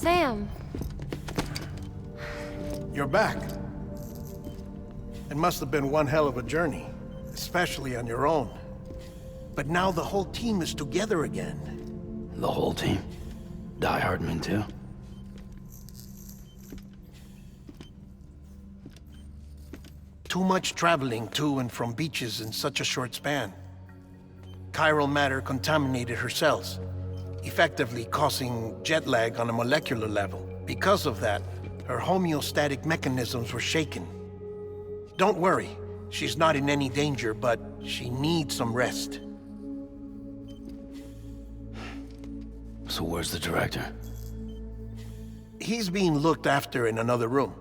Sam. You're back. It must have been one hell of a journey, especially on your own. But now the whole team is together again. The whole team? Die Hardman too? Too much traveling to and from beaches in such a short span. Chiral matter contaminated her cells, effectively causing jet lag on a molecular level. Because of that, her homeostatic mechanisms were shaken. Don't worry, she's not in any danger, but she needs some rest. So where's the director? He's being looked after in another room.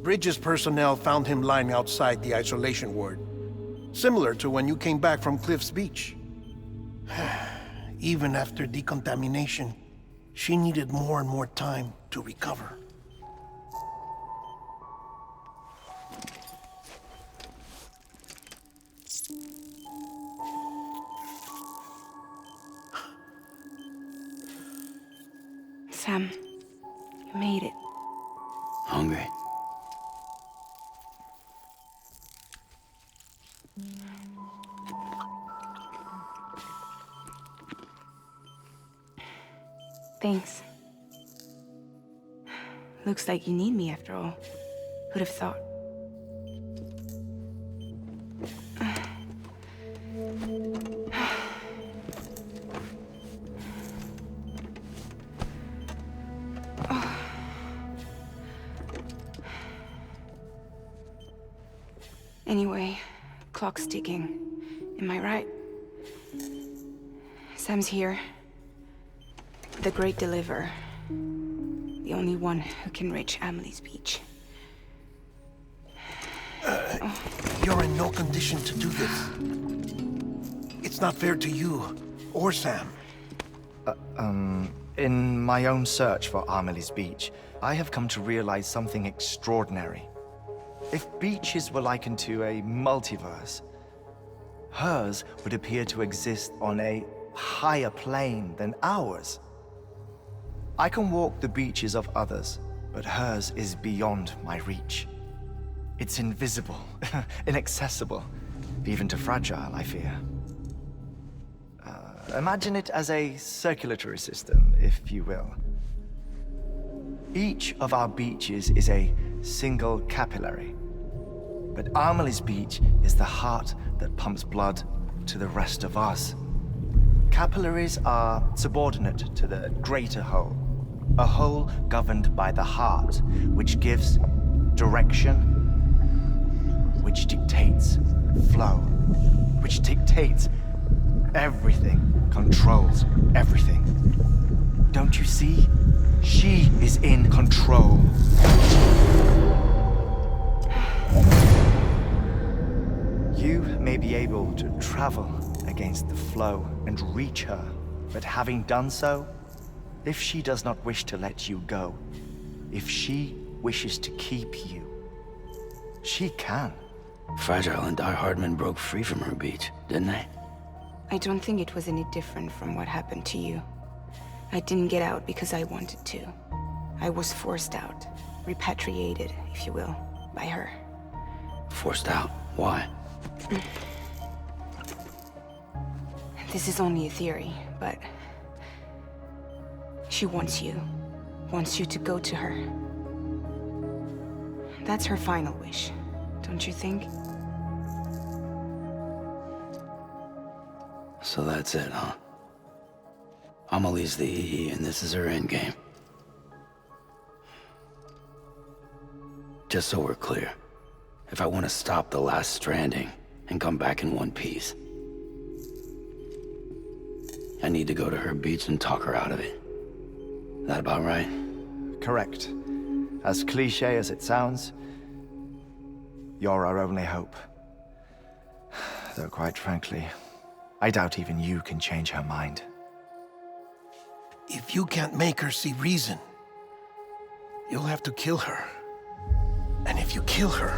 Bridges personnel found him lying outside the isolation ward. Similar to when you came back from Cliff's Beach. Even after decontamination, she needed more and more time to recover. Sam, you made it. Hungry? Thanks. Looks like you need me after all. Who'd have thought? Anyway, clock's ticking. Am I right? Sam's here. The Great Deliverer. The only one who can reach Amelie's Beach. You're in no condition to do this. It's not fair to you, or Sam. In my own search for Amelie's Beach, I have come to realize something extraordinary. If beaches were likened to a multiverse, hers would appear to exist on a higher plane than ours. I can walk the beaches of others, but hers is beyond my reach. It's invisible, inaccessible, even to fragile, I fear. Imagine it as a circulatory system, if you will. Each of our beaches is a single capillary, but Amelie's Beach is the heart that pumps blood to the rest of us. Capillaries are subordinate to the greater whole, a whole governed by the heart, which gives direction, which dictates flow, which dictates everything, controls everything. Don't you see? She is in control. You may be able to travel against the flow and reach her, but having done so, if she does not wish to let you go, if she wishes to keep you, she can. Fragile and Die Hardman broke free from her beach, didn't they? I don't think it was any different from what happened to you. I didn't get out because I wanted to. I was forced out, repatriated, if you will, by her. Forced out? Why? This is only a theory, but she wants you to go to her. That's her final wish, don't you think? So that's it, huh? Amelie's the EE, and this is her endgame. Just so we're clear, if I want to stop the last stranding and come back in one piece, I need to go to her beach and talk her out of it. That about right? Correct. As cliché as it sounds, you're our only hope. Though quite frankly, I doubt even you can change her mind. If you can't make her see reason, you'll have to kill her. And if you kill her...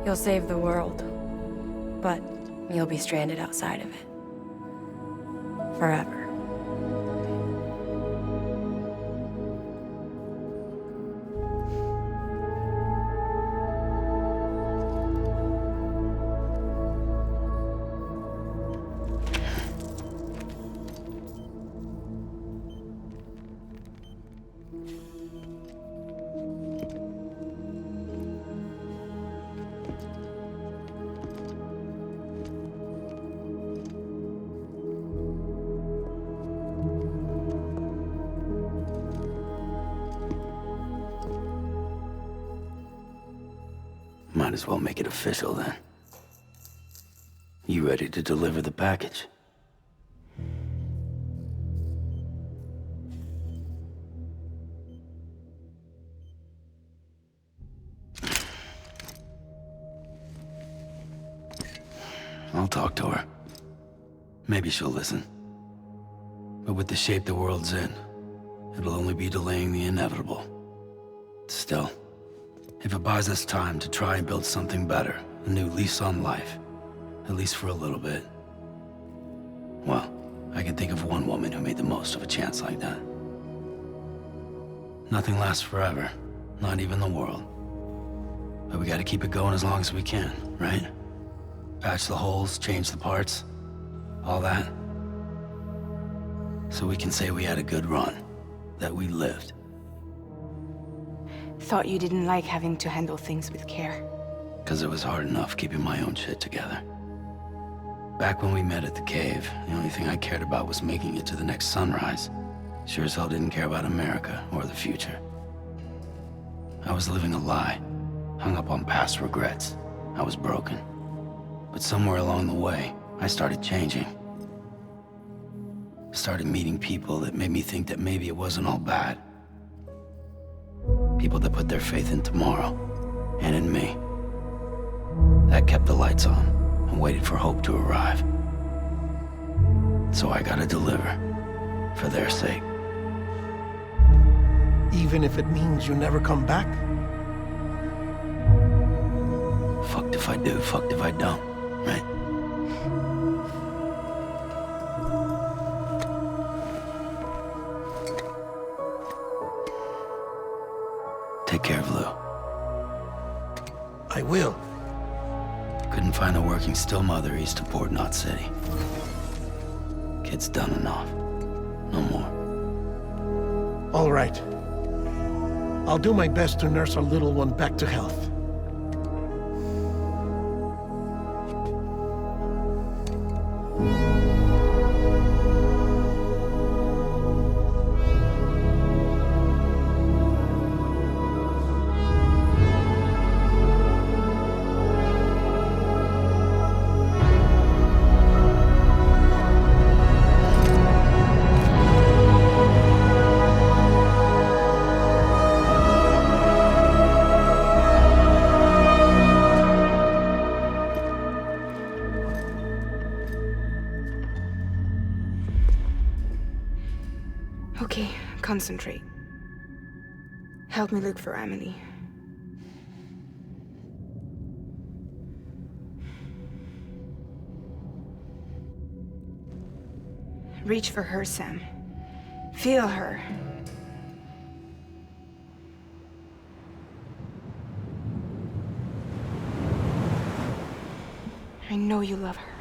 You'll save the world, but you'll be stranded outside of it. Forever. might as well make it official then. You ready to deliver the package? I'll talk to her. Maybe she'll listen. But with the shape the world's in, it'll only be delaying the inevitable. Still, if it buys us time to try and build something better, a new lease on life, at least for a little bit, well, I can think of one woman who made the most of a chance like that. Nothing lasts forever, not even the world. But we gotta keep it going as long as we can, right? Patch the holes, change the parts, all that. So we can say we had a good run, that we lived. Thought you didn't like having to handle things with care. 'Cause it was hard enough keeping my own shit together. Back when we met at the cave, the only thing I cared about was making it to the next sunrise. Sure as hell didn't care about America or the future. I was living a lie, hung up on past regrets. I was broken. But somewhere along the way, I started changing. Started meeting people that made me think that maybe it wasn't all bad. People that put their faith in tomorrow, and in me. That kept the lights on, and waited for hope to arrive. So I gotta deliver, for their sake. Even if it means you never come back? Fucked if I do, fucked if I don't, right? Take care of Lou. I will. Couldn't find a working still mother east of Port Knot City. Kid's done enough. No more. All right. I'll do my best to nurse our little one back to health. Okay, concentrate. Help me look for Emily. Reach for her, Sam. Feel her. I know you love her.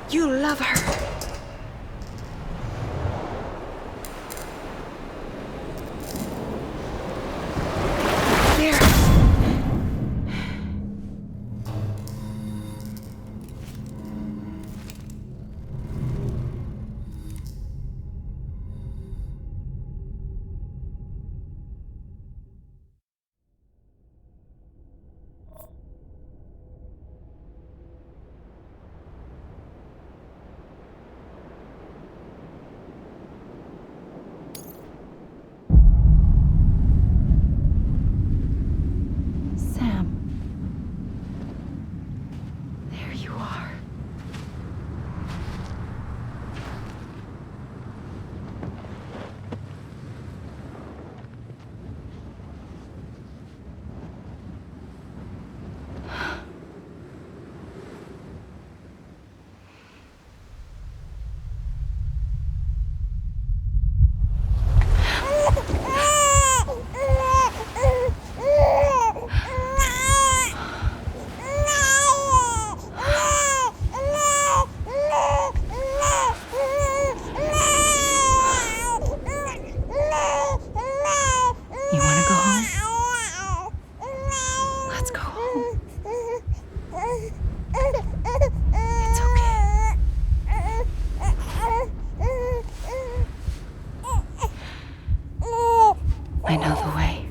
You love her! I know the way.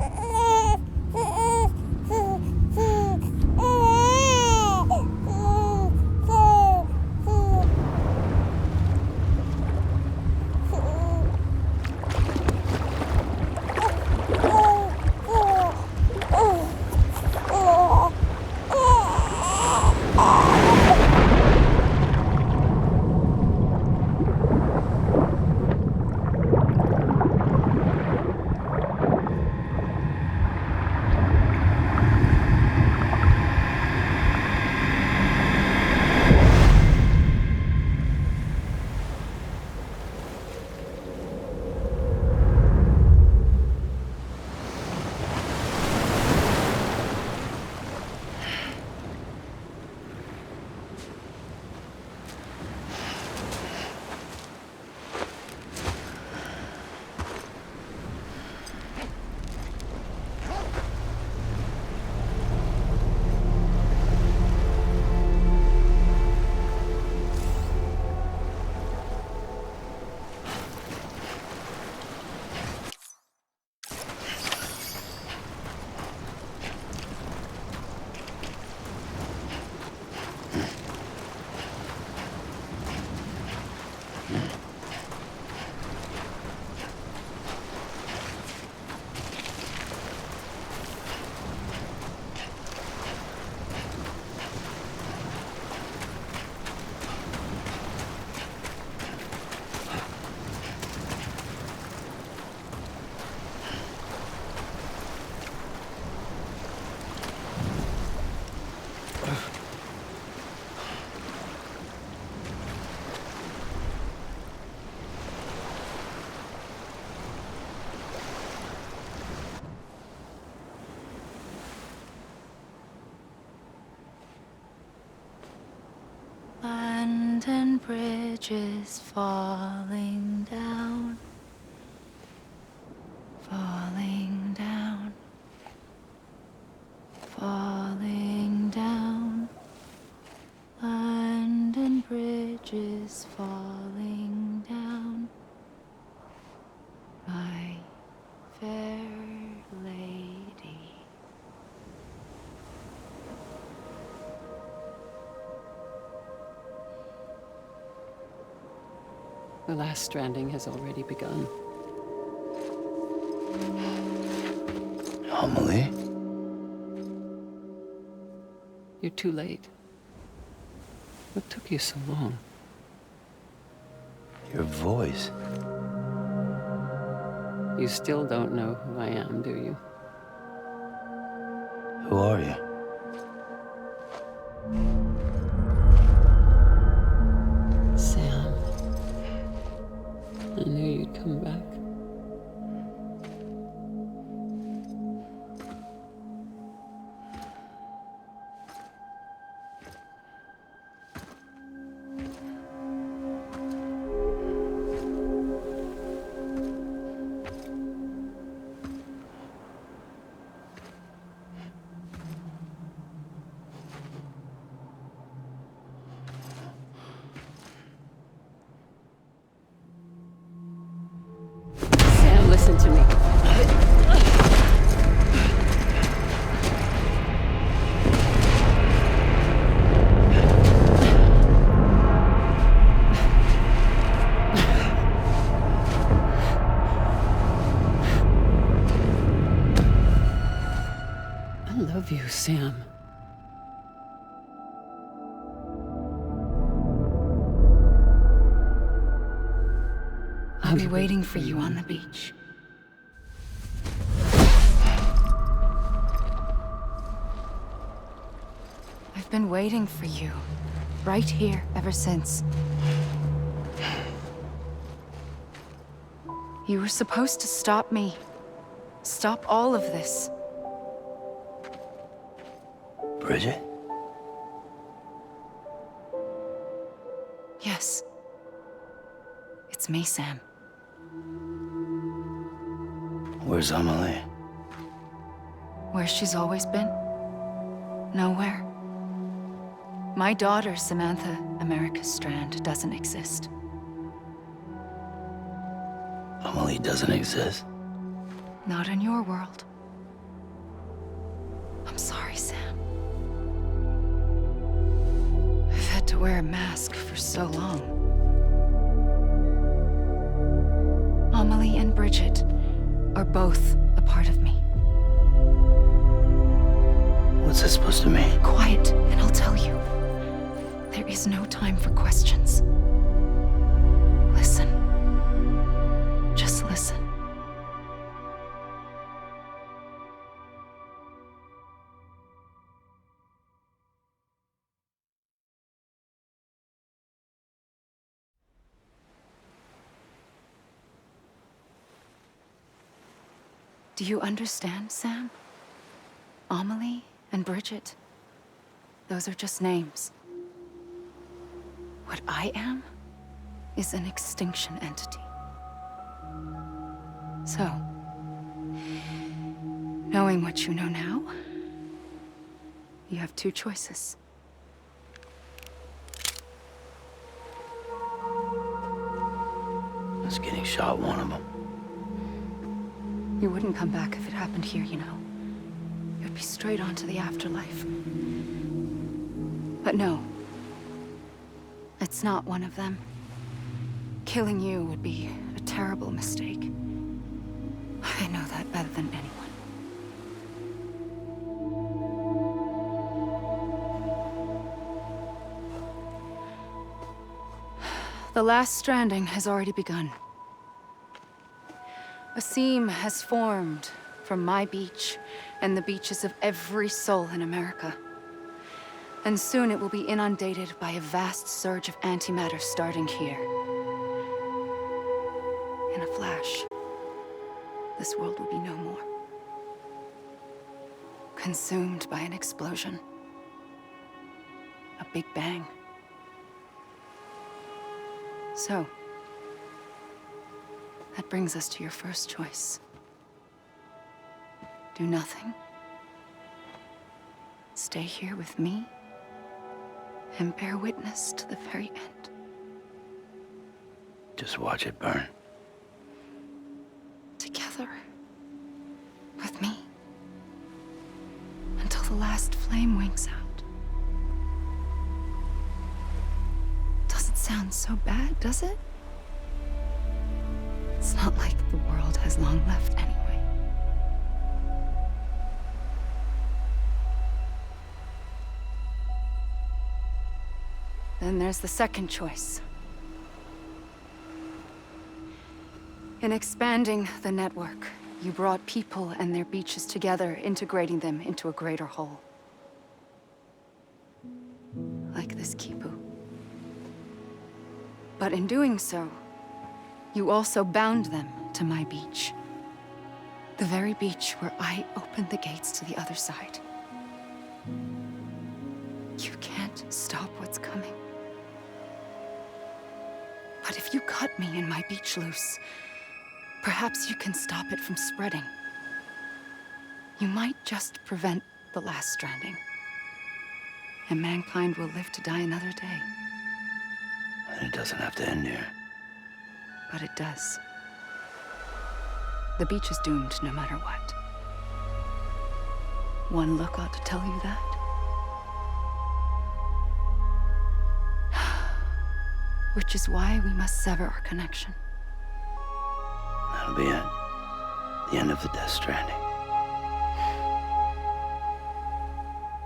bridges falling down, falling down, falling down. London Bridge is falling down, my fair lady. The last stranding has already begun. Amelie? You're too late. What took you so long? Your voice. You still don't know who I am, do you? Who are you? Sam. I knew you'd come back. Sam, listen to me. I love you, Sam. I'll be waiting for you on the beach. I've been waiting for you, right here, ever since. You were supposed to stop me. Stop all of this. Bridget? Yes. It's me, Sam. Where's Amelie? Where she's always been. Nowhere. My daughter, Samantha America Strand, doesn't exist. Amelie doesn't exist. Not in your world. I'm sorry, Sam. I've had to wear a mask for so long. Amelie and Bridget are both a part of me. What's that supposed to mean? Quiet, and I'll tell you. There is no time for questions. Listen. Just listen. Do you understand, Sam? Amelie and Bridget, those are just names. What I am is an extinction entity. So, knowing what you know now, you have two choices. Is getting shot one of them? You wouldn't come back if it happened here, you know. You'd be straight on to the afterlife. But no. It's not one of them. Killing you would be a terrible mistake. I know that better than anyone. The last stranding has already begun. A seam has formed from my beach and the beaches of every soul in America. And soon it will be inundated by a vast surge of antimatter starting here. In a flash, this world will be no more. Consumed by an explosion. A big bang. So, that brings us to your first choice. Do nothing. Stay here with me, and bear witness to the very end. Just watch it burn. Together. With me. Until the last flame winks out. Doesn't sound so bad, does it? It's not like the world has long left anyway. Then there's the second choice. In expanding the network, you brought people and their beaches together, integrating them into a greater whole. Like this Kipu. But in doing so, you also bound them to my beach. The very beach where I opened the gates to the other side. You can't stop what's coming. But if you cut me and my beach loose, perhaps you can stop it from spreading. You might just prevent the last stranding. And mankind will live to die another day. And it doesn't have to end here. But it does. The beach is doomed no matter what. One look ought to tell you that. Which is why we must sever our connection. That'll be it. The end of the Death Stranding.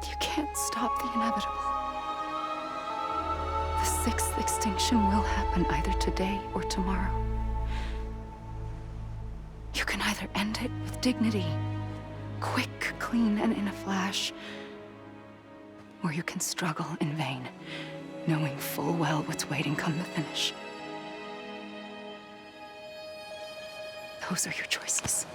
You can't stop the inevitable. The sixth extinction will happen either today or tomorrow. You can either end it with dignity, quick, clean, and in a flash, or you can struggle in vain, knowing full well what's waiting come the finish. Those are your choices.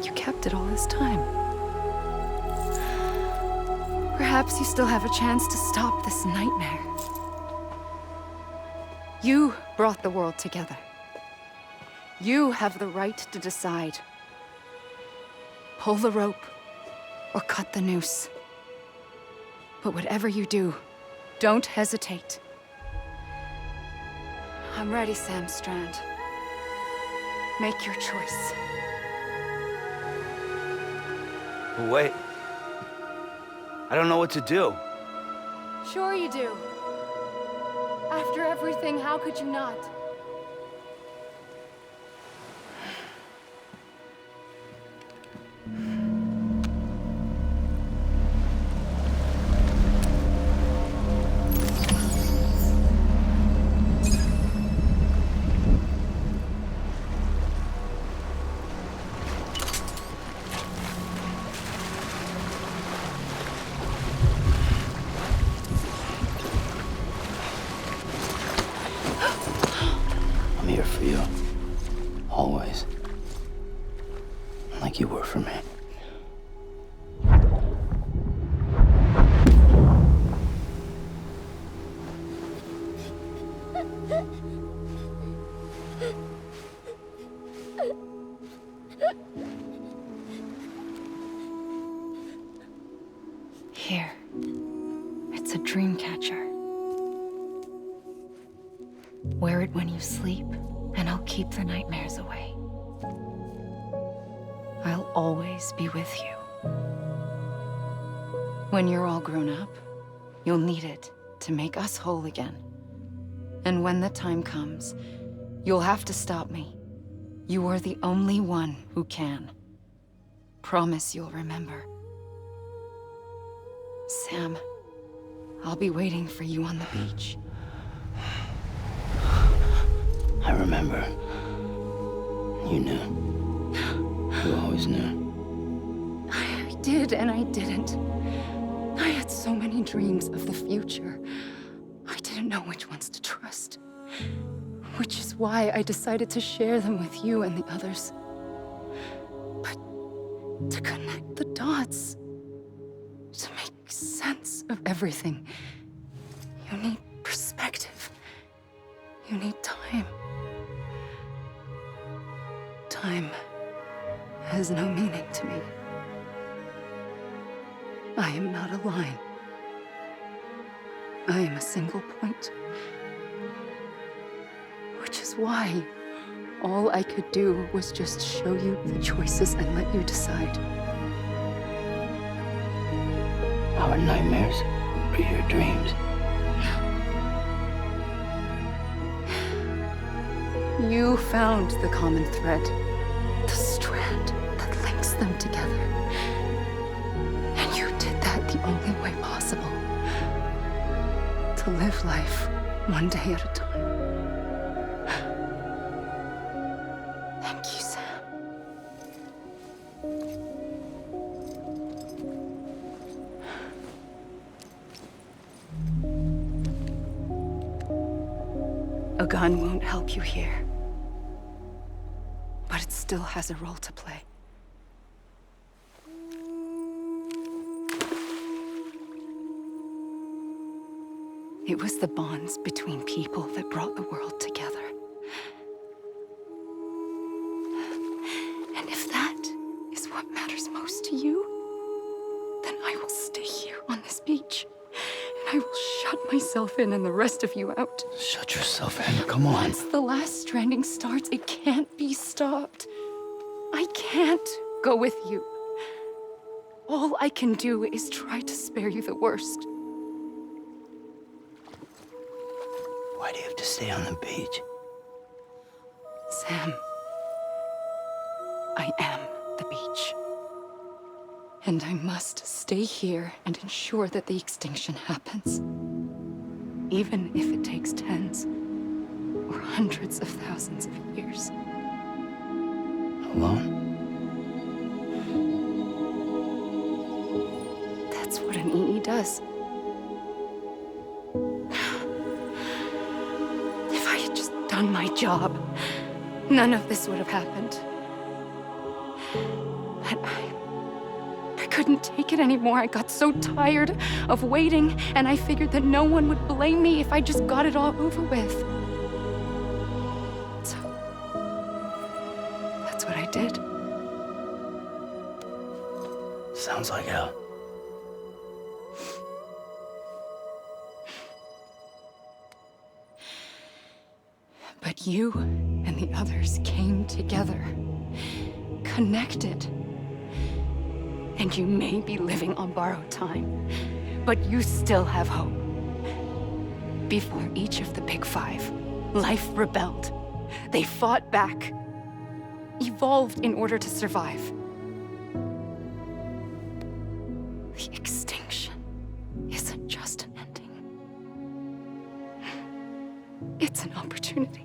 You kept it all this time. Perhaps you still have a chance to stop this nightmare. You brought the world together. You have the right to decide. Pull the rope, or cut the noose. But whatever you do, don't hesitate. I'm ready, Sam Strand. Make your choice. But wait. I don't know what to do. Sure you do. After everything, how could you not? I'm here for you. Always. Like you were for me. Here. It's a dream catcher. Wear it when you sleep, and I'll keep the nightmares away. I'll always be with you. When you're all grown up, you'll need it to make us whole again. And when the time comes, you'll have to stop me. You are the only one who can. Promise you'll remember. Sam, I'll be waiting for you on the beach. I remember. You knew. You always knew. I did and I didn't. I had so many dreams of the future. I didn't know which ones to trust. Which is why I decided to share them with you and the others. But to connect the dots, To make sense of everything, you need perspective. You need time. Time has no meaning to me. I am not a line. I am a single point. Which is why all I could do was just show you the choices and let you decide. Our nightmares or your dreams? You found the common thread, the strand that links them together. And you did that the only way possible. To live life one day at a time. Thank you, Sam. A gun won't help you here. But it still has a role to play. It was the bonds between people that brought the world together. And if that is what matters most to you, then I will stay here on this beach. And I will shut myself in and the rest of you out. Shut yourself in, come on. Once the last stranding starts, it can't be stopped. I can't go with you. All I can do is try to spare you the worst. Why do you have to stay on the beach? Sam, I am the beach. And I must stay here and ensure that the extinction happens. Even if it takes tens or hundreds of thousands of years. Alone? That's what an EE does. If I had just done my job, none of this would have happened. But I couldn't take it anymore. I got so tired of waiting, and I figured that no one would blame me if I just got it all over with. So, that's what I did. Sounds like hell. But you and the others came together, connected. And you may be living on borrowed time, but you still have hope. Before each of the Big Five, life rebelled. They fought back, evolved in order to survive. The extinction isn't just an ending. It's an opportunity.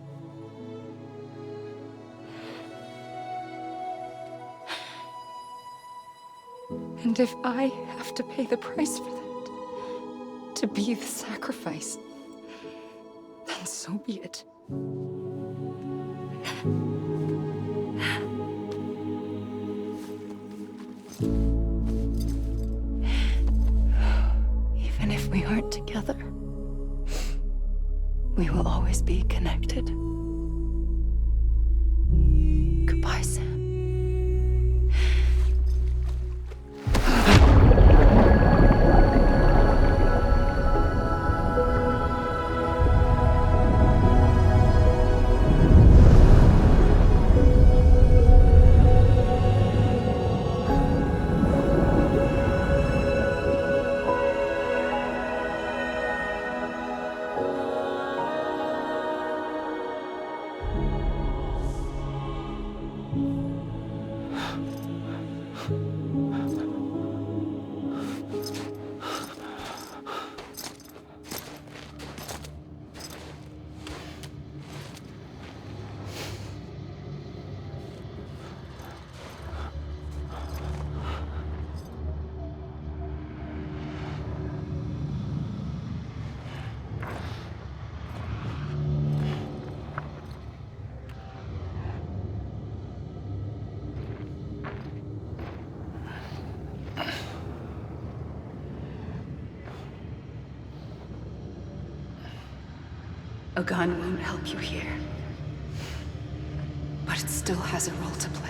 And if I have to pay the price for that, to be the sacrifice, then so be it. Even if we aren't together, we will always be connected. Goodbye, Sam. A gun won't help you here. But it still has a role to play.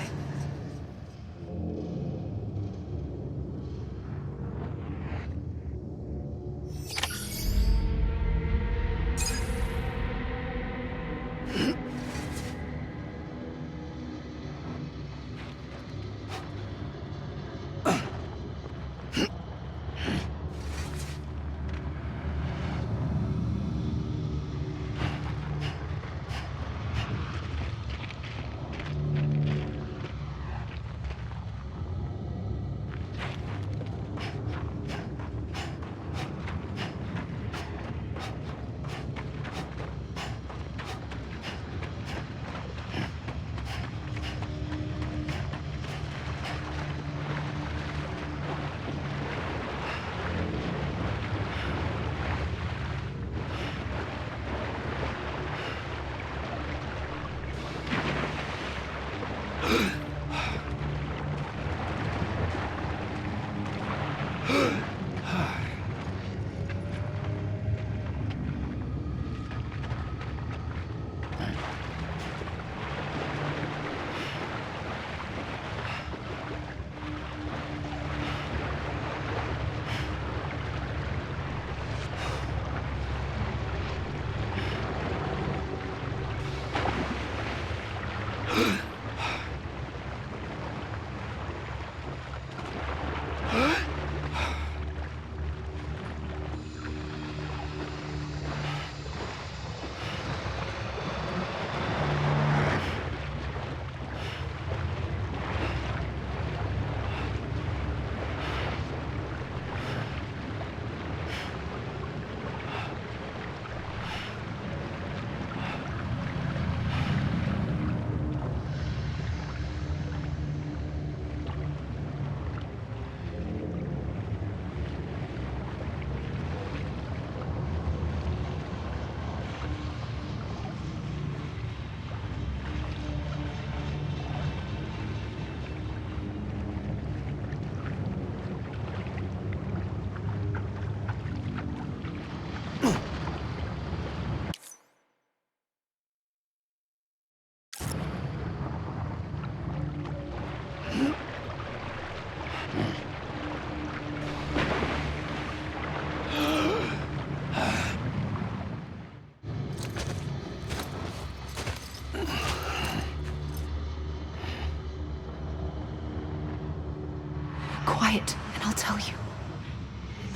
Quiet, and I'll tell you.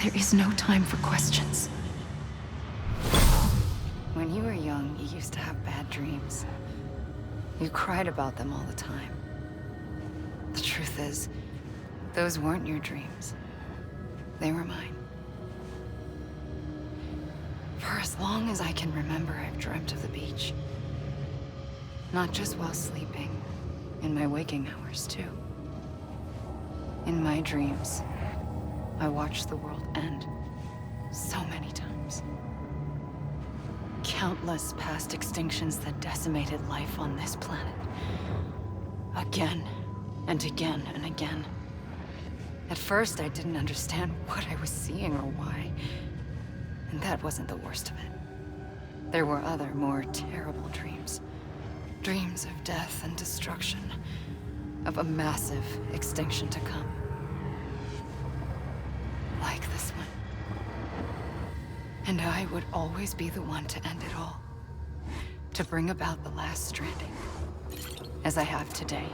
There is no time for questions. When you were young, you used to have bad dreams. You cried about them all the time. The truth is, those weren't your dreams. They were mine. For as long as I can remember, I've dreamt of the beach. Not just while sleeping, in my waking hours, too. In my dreams, I watched the world end so many times. Countless past extinctions that decimated life on this planet. Again, and again, and again. At first, I didn't understand what I was seeing or why. And that wasn't the worst of it. There were other, more terrible dreams. Dreams of death and destruction. Of a massive extinction to come. Like this one. And I would always be the one to end it all. To bring about the last stranding. As I have today.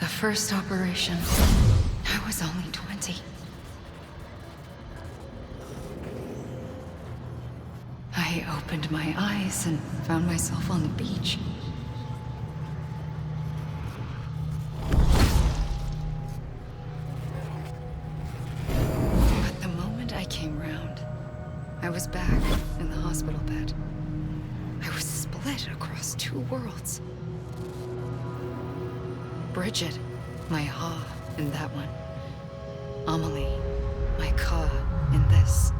The first operation, I was only 20. I opened my eyes and found myself on the beach. But the moment I came round, I was back in the hospital bed. I was split across two worlds. Bridget, my Ha in that one. Amelie, my Ka in this.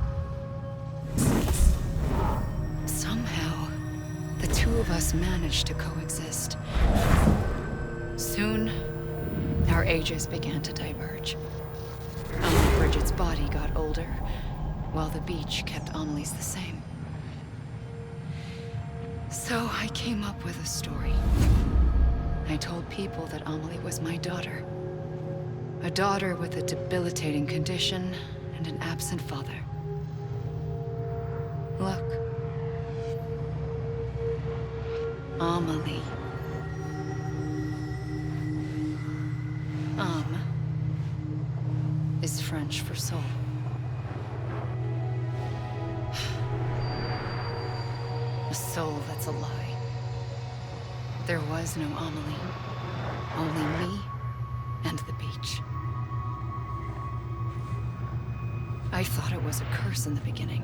Somehow, the two of us managed to coexist. Soon, our ages began to diverge. Only Bridget's body got older, while the beach kept Amelie's the same. So I came up with a story. I told people that Amelie was my daughter. A daughter with a debilitating condition and an absent father. Look. Amelie. Âme is French for soul. A soul that's a lie. There was no Amelie. Only me and the beach. I thought it was a curse in the beginning.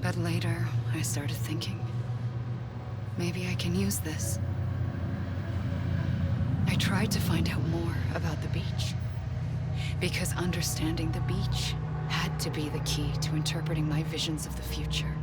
But later, I started thinking, maybe I can use this. I tried to find out more about the beach. Because understanding the beach had to be the key to interpreting my visions of the future.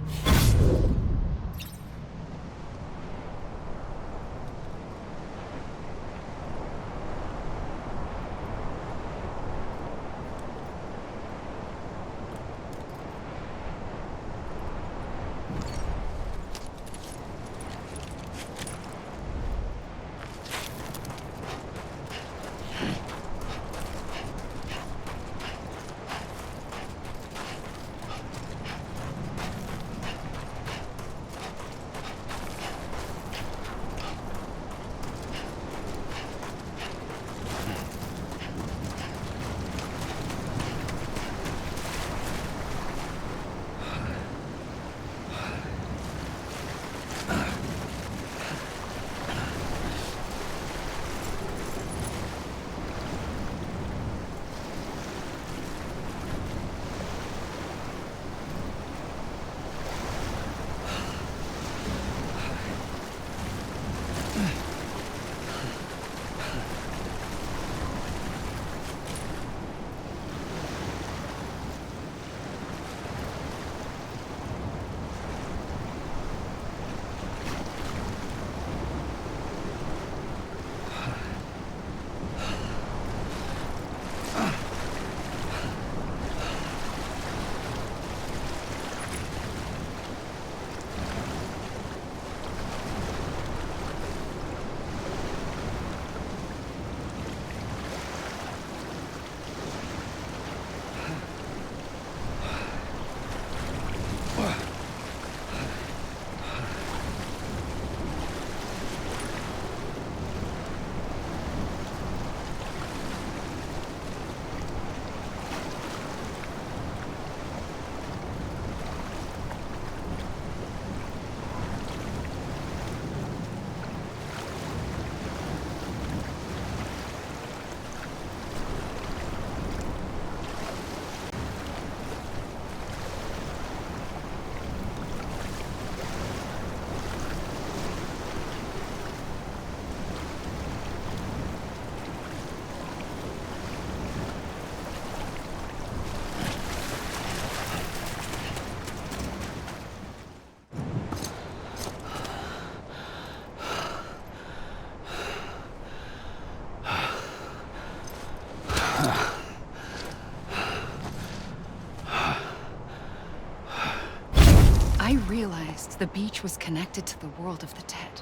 the beach was connected to the world of the dead,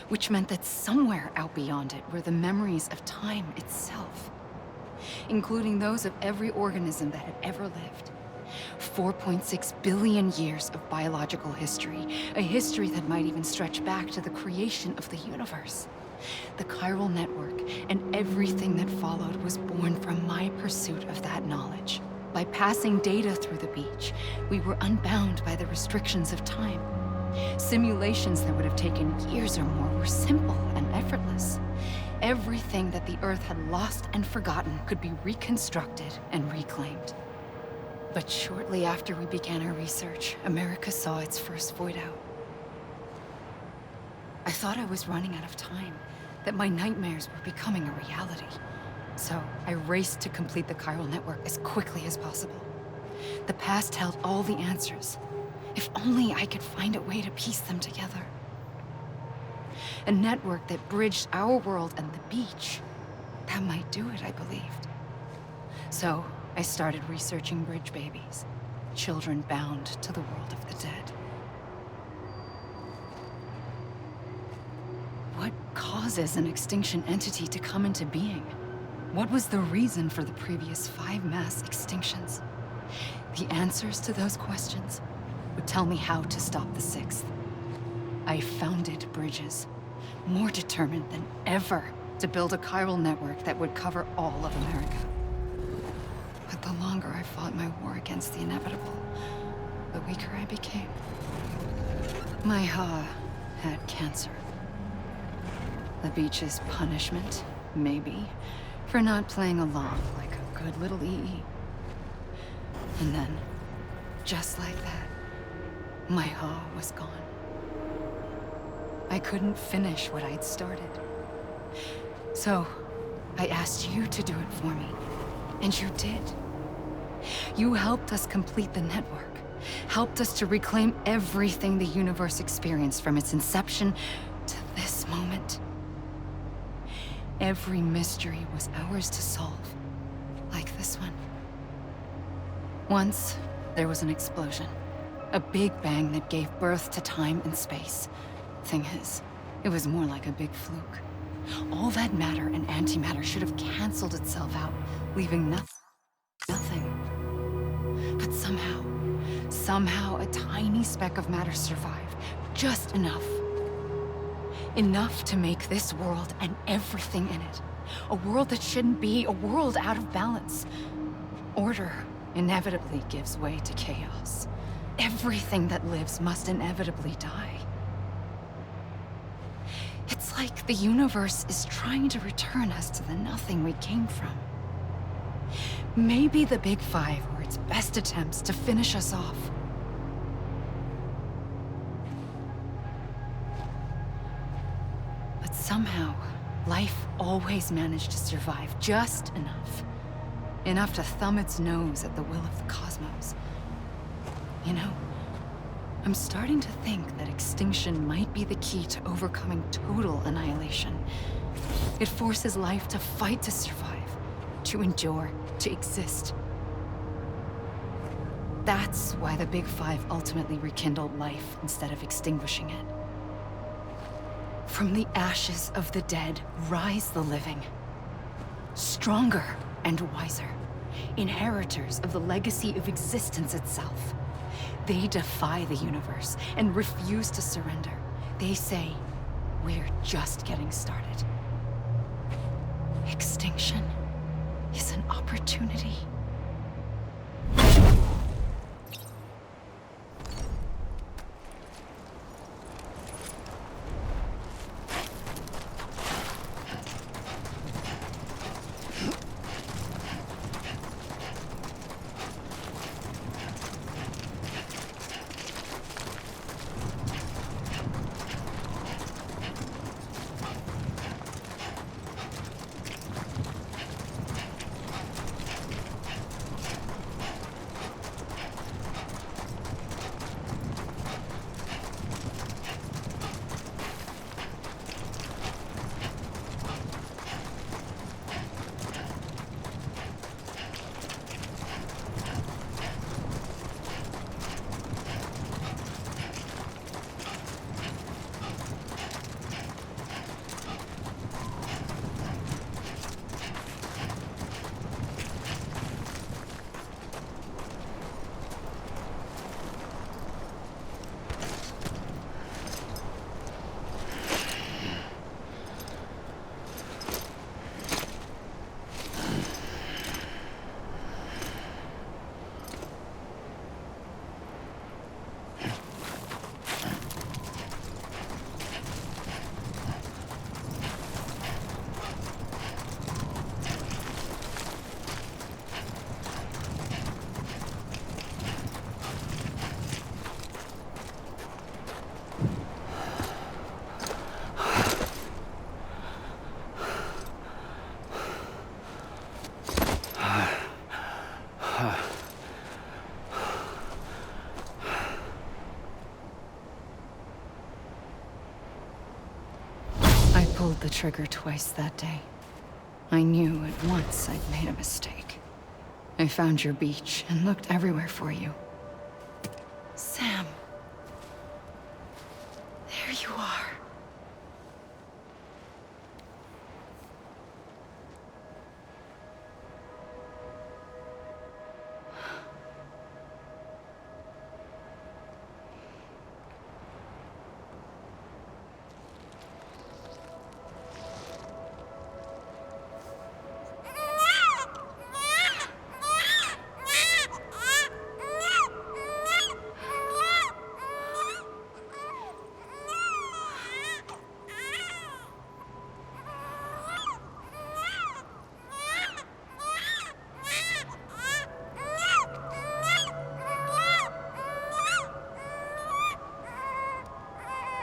which meant that somewhere out beyond it were the memories of time itself, including those of every organism that had ever lived. 4.6 billion years of biological history, a history that might even stretch back to the creation of the universe. The chiral network and everything that followed was born from my pursuit of that knowledge. By passing data through the beach, we were unbound by the restrictions of time. Simulations that would have taken years or more were simple and effortless. Everything that the Earth had lost and forgotten could be reconstructed and reclaimed. But shortly after we began our research, America saw its first void out. I thought I was running out of time, that my nightmares were becoming a reality. So I raced to complete the chiral network as quickly as possible. The past held all the answers. If only I could find a way to piece them together. A network that bridged our world and the beach. That might do it, I believed. So I started researching bridge babies, children bound to the world of the dead. What causes an extinction entity to come into being? What was the reason for the previous 5 mass extinctions? The answers to those questions would tell me how to stop the 6th. I founded bridges, more determined than ever to build a chiral network that would cover all of America. But the longer I fought my war against the inevitable, the weaker I became. My Ha had cancer. The beach's punishment, maybe, for not playing along like a good little EE. And then, just like that, my Ha was gone. I couldn't finish what I'd started. So, I asked you to do it for me, and you did. You helped us complete the network, helped us to reclaim everything the universe experienced from its inception to this moment. Every mystery was ours to solve, like this one. Once, there was an explosion. A big bang that gave birth to time and space. Thing is, it was more like a big fluke. All that matter and antimatter should have canceled itself out, leaving nothing. But somehow a tiny speck of matter survived. Just enough. Enough to make this world and everything in it. A world that shouldn't be, a world out of balance. Order inevitably gives way to chaos. Everything that lives must inevitably die. It's like the universe is trying to return us to the nothing we came from. Maybe the Big Five were its best attempts to finish us off. But somehow, life always managed to survive just enough. Enough to thumb its nose at the will of the cosmos. You know, I'm starting to think that extinction might be the key to overcoming total annihilation. It forces life to fight to survive, to endure, to exist. That's why the Big Five ultimately rekindled life instead of extinguishing it. From the ashes of the dead rise the living. Stronger and wiser. Inheritors of the legacy of existence itself. They defy the universe and refuse to surrender. They say, we're just getting started. Extinction is an opportunity. pulled the trigger twice that day. I knew at once I'd made a mistake. I found your beach and looked everywhere for you. Sam. There you are.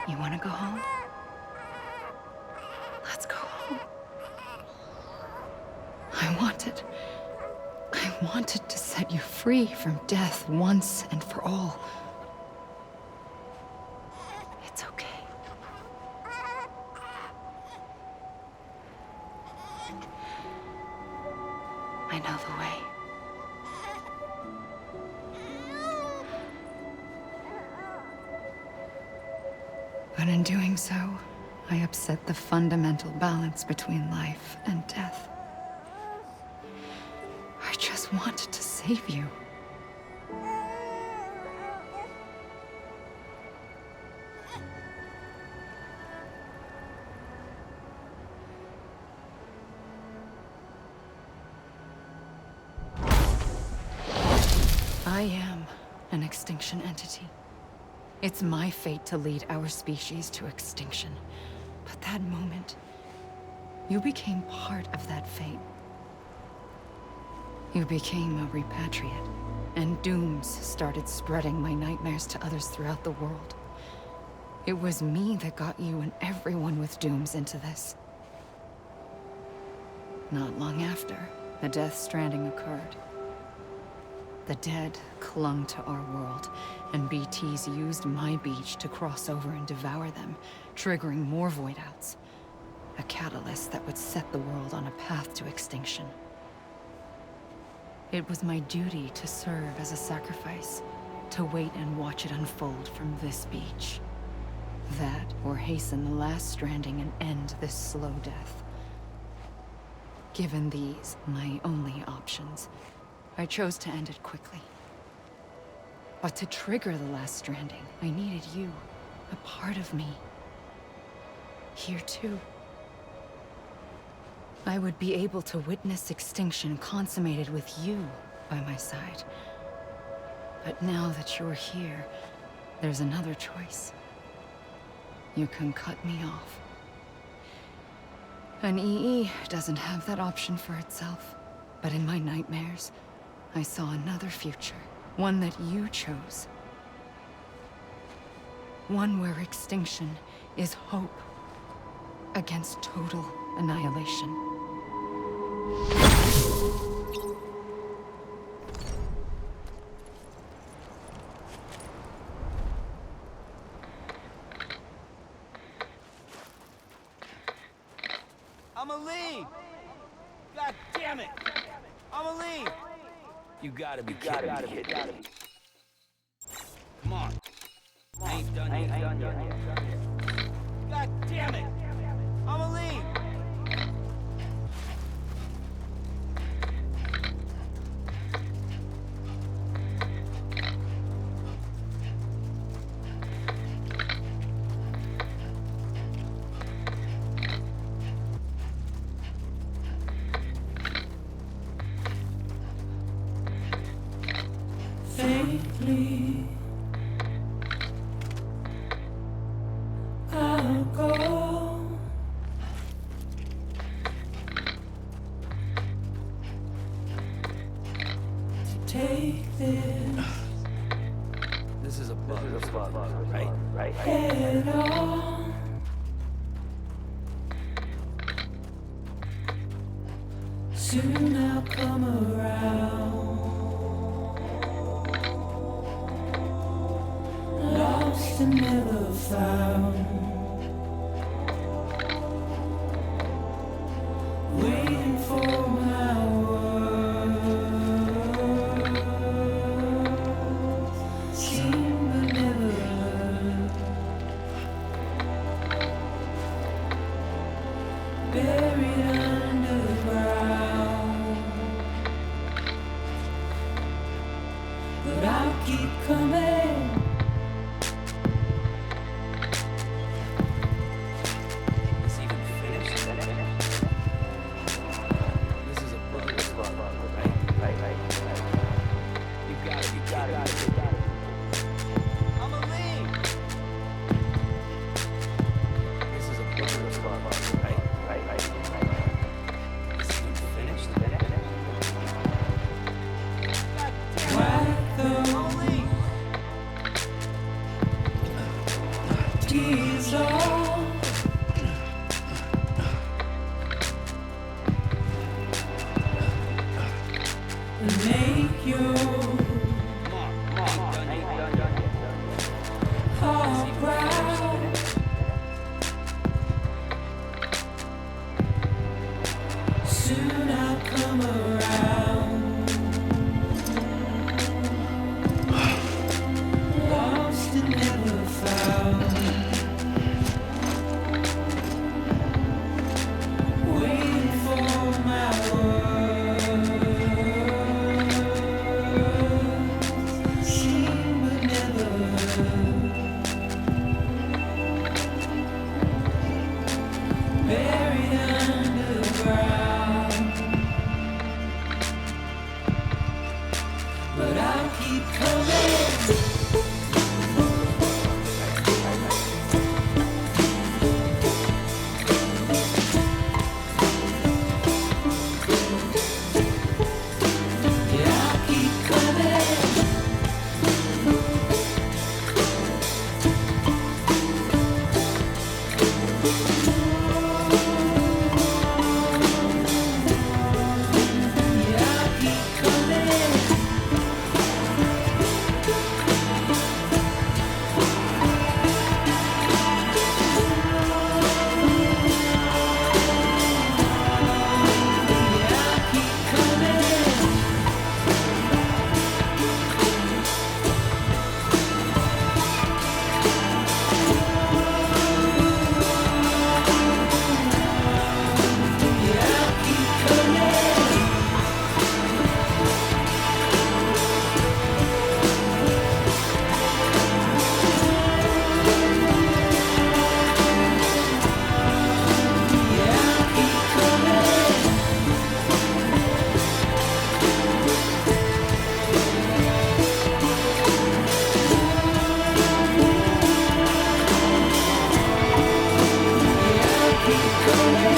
You want to go home? Let's go home. I wanted to set you free from death once and for all. It's okay. I know the way. But in doing so, I upset the fundamental balance between life and death. I just wanted to save you. I am an extinction entity. It's my fate to lead our species to extinction. But that moment, you became part of that fate. You became a repatriate, and dooms started spreading my nightmares to others throughout the world. It was me that got you and everyone with dooms into this. Not long after, the Death Stranding occurred. The dead clung to our world, and BTs used my beach to cross over and devour them, triggering more voidouts. A catalyst that would set the world on a path to extinction. It was my duty to serve as a sacrifice, to wait and watch it unfold from this beach. That, or hasten the last stranding and end this slow death. Given these, my only options, I chose to end it quickly. But to trigger the last stranding, I needed you, a part of me. Here too. I would be able to witness extinction consummated with you by my side. But now that you're here, there's another choice. You can cut me off. An EE doesn't have that option for itself. But in my nightmares, I saw another future. One that you chose. One where extinction is hope against total annihilation. Amelie! God damn it! Amelie! You gotta be kidding me. Come on. I ain't done yet. God damn it! Amelie! Faintly, I'll go to take this This is a bug, right? head on. Soon I'll come around. Lost and never found. buried underground. But I'll keep coming. Is even finished? This is a bug, right? You got it. I'm a lead. This is a bug, right? Is even finished? Whack the tears off. And make your heart proud. Soon I'll come around. Lost and never found. Waiting for my words. Seen but never heard. Buried underground. But I'll keep coming. Yeah, I'll keep coming. Yeah, I'll keep coming. Yeah, I'll keep coming. Yeah, I'll keep coming. Yeah, I'll keep coming. Yeah, I'll keep coming.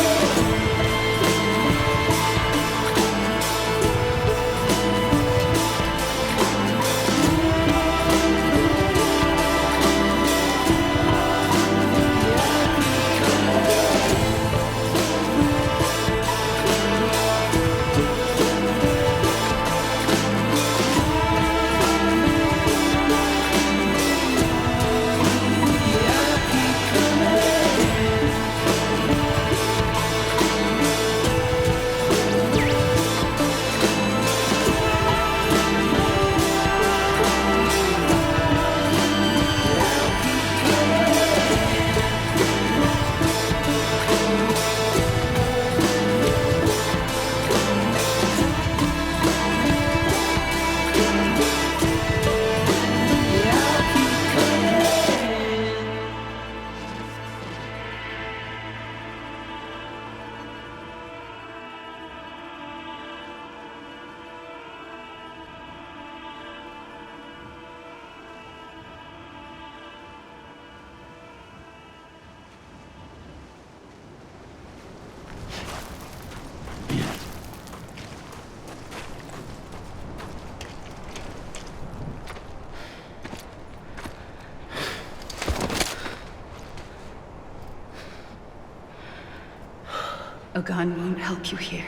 A gun won't help you here.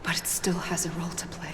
But it still has a role to play.